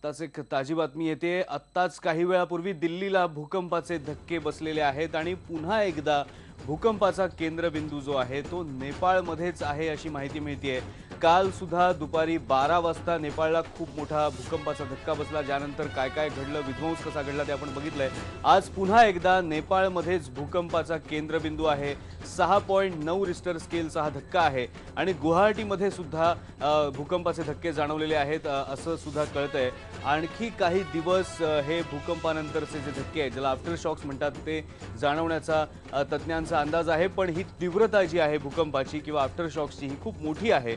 आत्ताच एक ताजी बातमी येते। आत्ताच काही वेळापूर्वी दिल्लीला भूकंपाचे धक्के बसलेले आहेत आणि पुन्हा एकदा भूकंपाचा केंद्रबिंदू जो आहे तो नेपाळमध्येच आहे अशी माहिती मिळतेय। काल सुद्धा दुपारी 12 वाजता नेपाळला खूप मोठा भूकंपाचा धक्का बसला, ज्यानंतर काय काय घडलं, विध्वंस कसा घडला ते आपण बघितलंय। आज पुन्हा एकदा नेपाळमध्येच भूकंपाचा केंद्रबिंदू आहे। 6.9 रिश्टर स्केलचा हा धक्का आहे आणि गुवाहाटीमध्ये सुद्धा भूकंपाचे धक्के जाणवलेले आहेत असं सुद्धा कळतंय। आणखी काही दिवस हे भूकंपानंतरचे जे धक्के आहेत, ज्याला आफ्टर शॉक्स म्हणतात, ते जाणवण्याचा तज्ञांचा अंदाज आहे। पण ही तीव्रता जी आहे भूकंपाची किंवा आफ्टर शॉक्सची ही खूप मोठी आहे।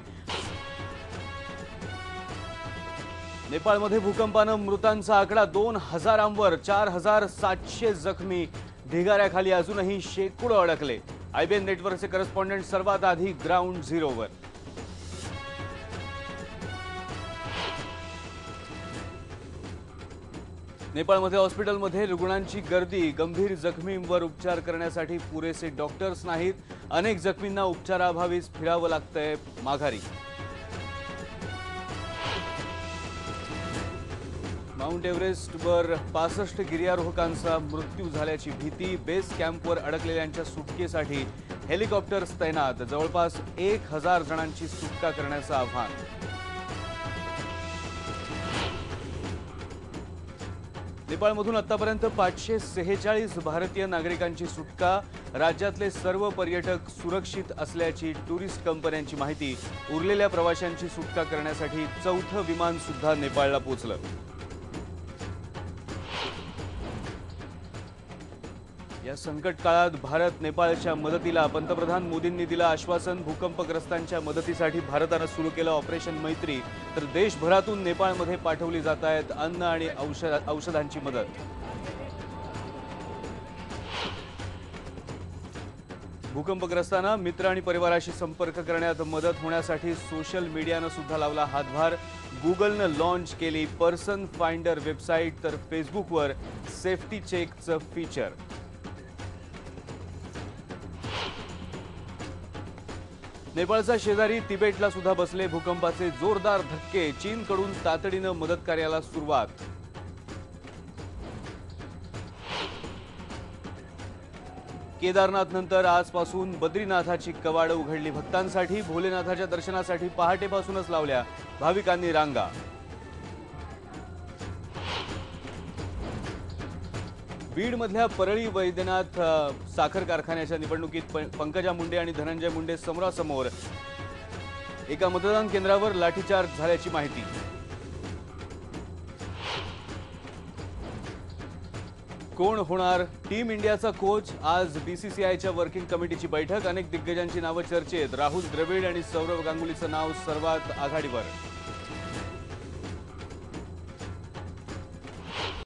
नेपाळमध्ये भूकंपानं मृतांचा आकडा 2000वर, 4700 जखमी, ढिगाऱ्याखाली अजूनही शेकडो अडकले। आयबीएन नेटवर्कचे करस्पॉन्डंट सर्वात आधी ग्राउंड झिरोवर। नेपाळमध्ये हॉस्पिटलमध्ये रुग्णांची गर्दी, गंभीर जखमींवर उपचार करण्यासाठी पुरेसे डॉक्टर्स नाहीत, अनेक जखमींना उपचाराअभावीच फिरावं लागतंय माघारी। माउंट एव्हरेस्टवर 65 गिर्यारोहकांचा मृत्यू झाल्याची भीती, बेस कॅम्पवर अडकलेल्यांच्या सुटकेसाठी हेलिकॉप्टर्स तैनात, जवळपास 1000 जणांची सुटका करण्याचं आव्हान। नेपाळमधून आतापर्यंत 546 भारतीय नागरिकांची सुटका, राज्यातले सर्व पर्यटक सुरक्षित असल्याची टुरिस्ट कंपन्यांची माहिती। उरलेल्या प्रवाशांची सुटका करण्यासाठी 4थं विमान सुद्धा नेपाळला पोहोचलं। या संकट काळात भारत नेपाळच्या मदतीला, पंतप्रधान मोदींनी दिलं आश्वासन। भूकंपग्रस्तांच्या मदतीसाठी भारतानं सुरू केलं ऑपरेशन मैत्री, तर देशभरातून नेपाळमध्ये पाठवली जात आहेत अन्न आणि औषधांची मदत। भूकंपग्रस्तांना मित्र आणि परिवाराशी संपर्क करण्यात मदत होण्यासाठी सोशल मीडियानं सुद्धा लावला हातभार। गुगलनं लॉन्च केली पर्सन फाइंडर वेबसाईट, तर फेसबुकवर सेफ्टी चेकचं फीचर। नेपाळचा शेजारी तिबेटला सुद्धा बसले भूकंपाचे जोरदार धक्के, चीनकडून तातडीनं मदत कार्याला सुरुवात। केदारनाथ नंतर आजपासून बद्रीनाथाची कवाडं उघडली भक्तांसाठी, भोलेनाथाच्या दर्शनासाठी पहाटेपासूनच लावल्या भाविकांनी रांगा। बीडमधल्या परळी वैद्यनाथ साखर कारखान्याच्या निवडणुकीत पंकजा मुंडे आणि धनंजय मुंडे समोरासमोर, एका मतदान केंद्रावर लाठीचार्ज झाल्याची माहिती। कोण होणार टीम इंडियाचा कोच? आज बीसीसीआयच्या वर्किंग कमिटीची बैठक, अनेक दिग्गजांची नावं चर्चेत। राहुल द्रविड आणि सौरव गांगुलीचं नाव सर्वात आघाडीवर।